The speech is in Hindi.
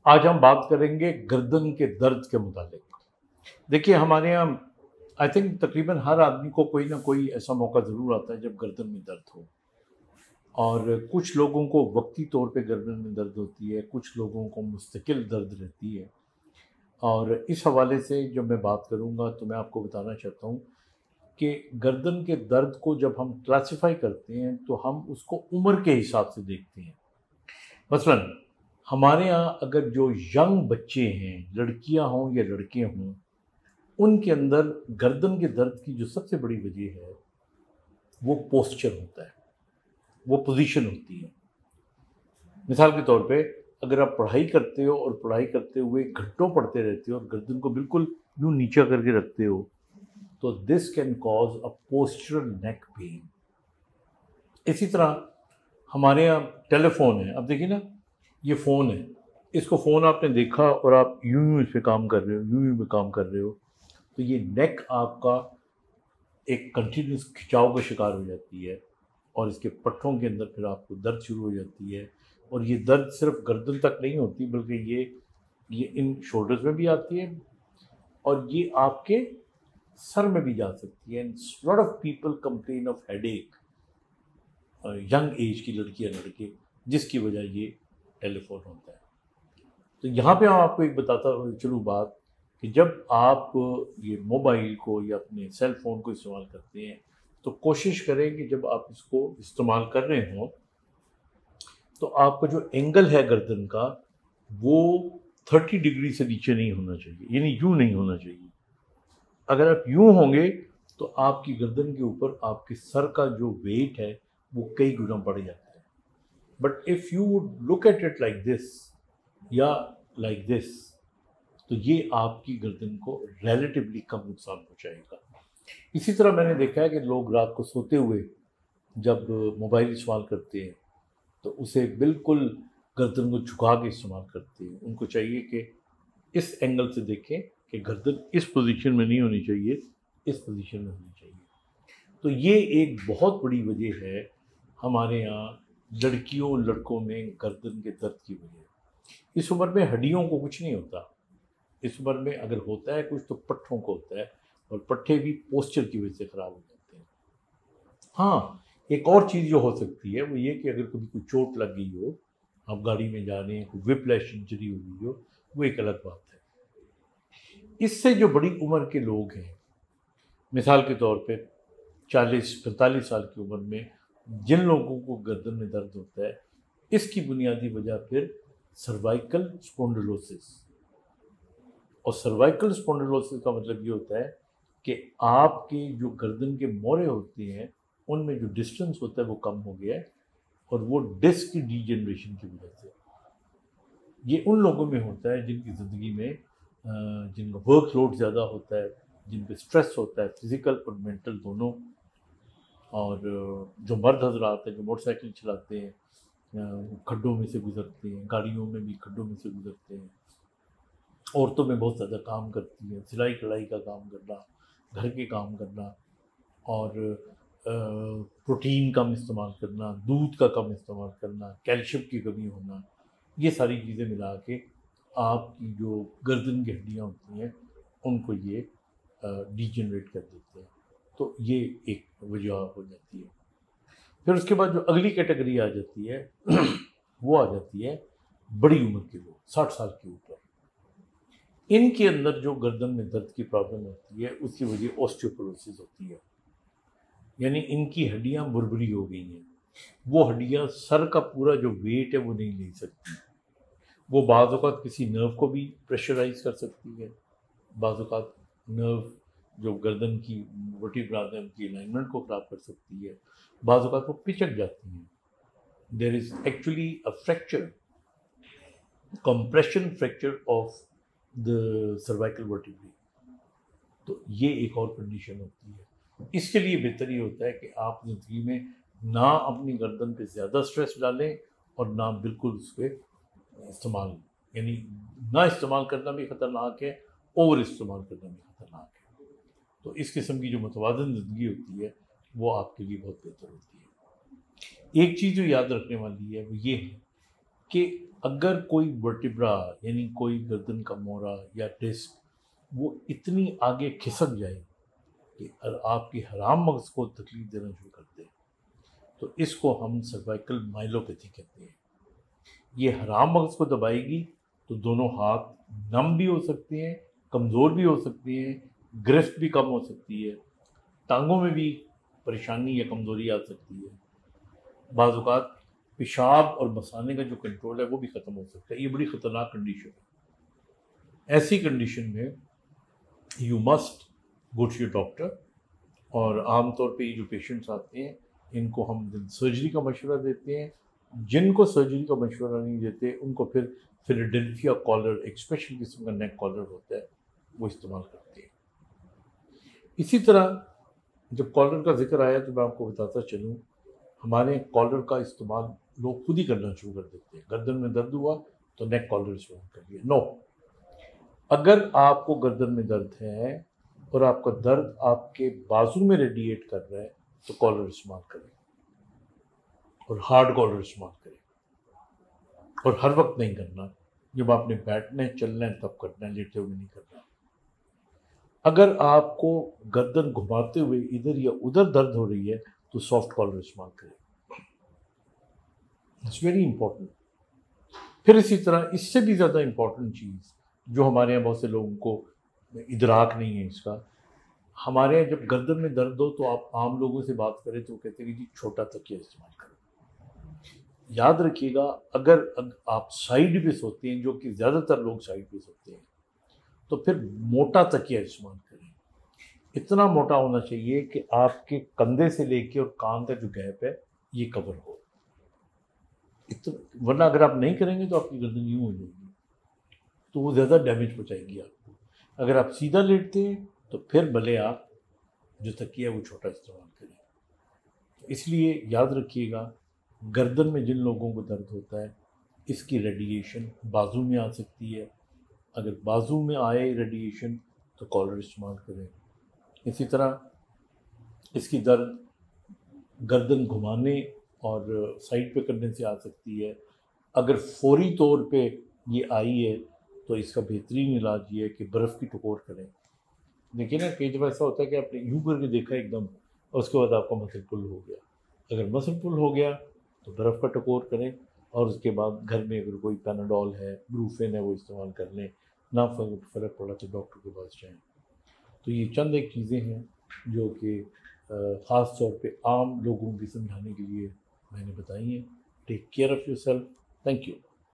आज हम बात करेंगे गर्दन के दर्द के मुतालिक। देखिए हमारे यहाँ आई थिंक तकरीबन हर आदमी को कोई ना कोई ऐसा मौका ज़रूर आता है जब गर्दन में दर्द हो। और कुछ लोगों को वक्ती तौर पे गर्दन में दर्द होती है, कुछ लोगों को मुस्तकिल दर्द रहती है। और इस हवाले से जब मैं बात करूँगा तो मैं आपको बताना चाहता हूँ कि गर्दन के दर्द को जब हम क्लासिफ़ाई करते हैं तो हम उसको उम्र के हिसाब से देखते हैं। मसलन हमारे यहाँ अगर जो यंग बच्चे हैं, लड़कियाँ हों या लड़के हों, उनके अंदर गर्दन के दर्द की जो सबसे बड़ी वजह है, वो पोस्चर होता है, वो पोजीशन होती है। मिसाल के तौर पे अगर आप पढ़ाई करते हो और पढ़ाई करते हुए घंटों पढ़ते रहते हो और गर्दन को बिल्कुल यूँ नीचा करके रखते हो, तो this can cause a postural neck pain. इसी तरह हमारे यहाँ टेलीफ़ोन है, अब देखिए ना, ये फ़ोन है, इसको फ़ोन आपने देखा और आप यूँ-यूँ इस पे काम कर रहे हो, यूँ-यूँ पे काम कर रहे हो, तो ये नेक आपका एक कंटिन्यूअस खिंचाव का शिकार हो जाती है और इसके पट्टों के अंदर फिर आपको दर्द शुरू हो जाती है। और ये दर्द सिर्फ़ गर्दन तक नहीं होती, बल्कि ये इन शोल्डर्स में भी आती है और ये आपके सर में भी जा सकती है। And lot of people complain of headache, young age की लड़कियां लड़के, जिसकी वजह ये टेलीफोन होता है। तो यहाँ पे मैं आपको एक बताता चलूँ बात कि जब आप ये मोबाइल को या अपने सेल फ़ोन को इस्तेमाल करते हैं तो कोशिश करें कि जब आप इसको इस्तेमाल कर रहे हों तो आपका जो एंगल है गर्दन का, वो 30 डिग्री से नीचे नहीं होना चाहिए, यानी यूँ नहीं होना चाहिए। अगर आप यूँ होंगे तो आपकी गर्दन के ऊपर आपके सर का जो वेट है वो कई गुना बढ़ जाता है। But if you would look at it like this या लाइक दिस, तो ये आपकी गर्दन को रिलेटिवली कम नुकसान पहुंचाएगा। इसी तरह मैंने देखा है कि लोग रात को सोते हुए जब मोबाइल इस्तेमाल करते हैं तो उसे बिल्कुल गर्दन को झुका के इस्तेमाल करते हैं। उनको चाहिए कि इस एंगल से देखें कि गर्दन इस पोजीशन में नहीं होनी चाहिए, इस पोजीशन में होनी चाहिए। तो ये एक बहुत बड़ी वजह है हमारे यहाँ लड़कियों लड़कों में गर्दन के दर्द की वजह। इस उम्र में हड्डियों को कुछ नहीं होता, इस उम्र में अगर होता है कुछ तो पट्ठों को होता है, और पट्ठे भी पोस्चर की वजह से ख़राब हो जाते हैं। हाँ, एक और चीज़ जो हो सकती है वो ये कि अगर कभी कोई चोट लग गई हो, आप गाड़ी में जा रहे हैं, कोई व्हिप्लैश इंजरी हो गई हो, वो एक अलग बात है। इससे जो बड़ी उम्र के लोग हैं, मिसाल के तौर पे 40-45 साल की उम्र में जिन लोगों को गर्दन में दर्द होता है, इसकी बुनियादी वजह फिर सर्वाइकल स्पॉन्डिलोसिस। और सर्वाइकल स्पॉन्डिलोसिस का मतलब ये होता है कि आपके जो गर्दन के मोरे होते हैं उनमें जो डिस्टेंस होता है वो कम हो गया है, और वो डिस्क की डीजनरेशन की वजह से। ये उन लोगों में होता है जिनकी ज़िंदगी में जिनका वर्कलोड ज़्यादा होता है, जिन पे स्ट्रेस होता है, फिज़िकल और मेंटल दोनों। और जो मर्द हज़रात हैं जो मोटरसाइकिल चलाते हैं, वो खड्डों में से गुज़रते हैं, गाड़ियों में भी खड्डों में से गुज़रते हैं। औरतों में बहुत ज़्यादा काम करती हैं, सिलाई कढ़ाई का काम करना, घर के काम करना, और प्रोटीन कम इस्तेमाल करना, दूध का कम इस्तेमाल करना, कैल्शियम की कमी होना, ये सारी चीज़ें मिला के आपकी जो गर्दन की हड्डियाँ होती हैं उनको ये डिजेनरेट कर देते हैं। तो ये एक वजह हो जाती है। फिर उसके बाद जो अगली कैटेगरी आ जाती है वो आ जाती है बड़ी उम्र के लोग, 60 साल के ऊपर। इनके अंदर जो गर्दन में दर्द की प्रॉब्लम होती है उसकी वजह ऑस्टियोपोरोसिस होती है, यानी इनकी हड्डियां बुरबुरी हो गई हैं। वो हड्डियां सर का पूरा जो वेट है वो नहीं ले सकती। वो बाज़ औक़ात किसी नर्व को भी प्रेशराइज कर सकती है, बाज़ औक़ात नर्व जो गर्दन की वर्टिब्रा है उनकी अलाइनमेंट को ख़राब कर सकती है, बाज़ औक़ात वो पिचक जाती हैं। There is actually a fracture, compression fracture of the cervical vertebra. तो ये एक और कंडीशन होती है। इसके लिए बेहतर ये होता है कि आप ज़िंदगी में ना अपनी गर्दन पे ज़्यादा स्ट्रेस डालें और ना बिल्कुल उस पे इस्तेमाल, यानी ना इस्तेमाल करना भी ख़तरनाक है, ओवर इस्तेमाल करना भी ख़तरनाक है। तो इस किस्म की जो मुतवाज़िन ज़िंदगी होती है वो आपके लिए बहुत बेहतर होती है। एक चीज़ जो याद रखने वाली है वो ये है कि अगर कोई वर्टिब्रा यानी कोई गर्दन का मोरा या डिस्क वो इतनी आगे खिसक जाए कि आपकी हराम मगज को तकलीफ देना शुरू कर दे, तो इसको हम सर्वाइकल माइलोपैथी कहते हैं। ये हराम मगज को दबाएगी तो दोनों हाथ नम भी हो सकते हैं, कमज़ोर भी हो सकती हैं, गिरफ्त भी कम हो सकती है, टांगों में भी परेशानी या कमज़ोरी आ सकती है, बाज़ औक़ात पेशाब और मसाने का जो कंट्रोल है वो भी ख़त्म हो सकता है। ये बड़ी ख़तरनाक कंडीशन है। ऐसी कंडीशन में you must go to your doctor. और आम तौर पे ये जो पेशेंट्स आते हैं इनको हम सर्जरी का मशवरा देते हैं। जिनको सर्जरी का मशवरा नहीं देते उनको फिर फिलाडेल्फिया कॉलर, एक स्पेशल किस्म का नेक कॉलर होता है, वो इस्तेमाल करते हैं। इसी तरह जब कॉलर का जिक्र आया तो मैं आपको बताता चलूँ, हमारे कॉलर का इस्तेमाल लोग खुद ही करना शुरू कर देते हैं। गर्दन में दर्द हुआ तो नेक कॉलर इस्तेमाल कर लिया। नो, अगर आपको गर्दन में दर्द है और आपका दर्द आपके बाजू में रेडिएट कर रहा है तो कॉलर इस्तेमाल करें, और हार्ड कॉलर इस्तेमाल करें। और हर वक्त नहीं करना, जब आपने बैठना है चलना है तब करना है, लेटे हुए नहीं करना। अगर आपको गर्दन घुमाते हुए इधर या उधर दर्द हो रही है तो सॉफ्ट कॉलर इस्तेमाल करें। It's very important. फिर इसी तरह इससे भी ज़्यादा इम्पॉर्टेंट चीज़ जो हमारे यहाँ बहुत से लोगों को इदराक नहीं है इसका, हमारे यहाँ जब गर्दन में दर्द हो तो आप आम लोगों से बात करें तो कहते हैं कि जी छोटा तकिया इस्तेमाल करें। याद रखिएगा, अगर आप साइड पे सोते हैं, जो कि ज़्यादातर लोग साइड पे सोते हैं, तो फिर मोटा तकिया इस्तेमाल करें। इतना मोटा होना चाहिए कि आपके कंधे से लेके और कान का जो गैप है ये कवर हो। इतना, वरना अगर आप नहीं करेंगे तो आपकी गर्दन यूँ हो जाएगी, तो वो ज़्यादा डैमेज पहुँचाएगी आपको। अगर आप सीधा लेटते हैं तो फिर भले आप जो तकिया है वो छोटा इस्तेमाल करें। इसलिए याद रखिएगा, गर्दन में जिन लोगों को दर्द होता है इसकी रेडिएशन बाजू में आ सकती है। अगर बाजू में आए रेडिएशन तो कॉलर इस्तेमाल करें। इसी तरह इसकी दर्द गर्दन घुमाने और साइड पे करने से आ सकती है। अगर फौरी तौर पे ये आई है तो इसका बेहतरीन इलाज ये है कि बर्फ़ की टकोर करें। देखिए ना, कई दफ़ा ऐसा होता है कि आपने यूँ करके देखा एकदम और उसके बाद आपका मसल पुल हो गया। अगर मसल पुल हो गया तो बर्फ़ का टकोर करें, और उसके बाद घर में अगर कोई पैनाडोल है, ब्रूफेन है, वो इस्तेमाल कर लें। ना फ़र्क पड़ा तो डॉक्टर के पास जाएँ। तो ये चंद एक चीज़ें हैं जो कि ख़ास तौर पे आम लोगों की समझाने के लिए मैंने बताई हैं। Take care of yourself. Thank you.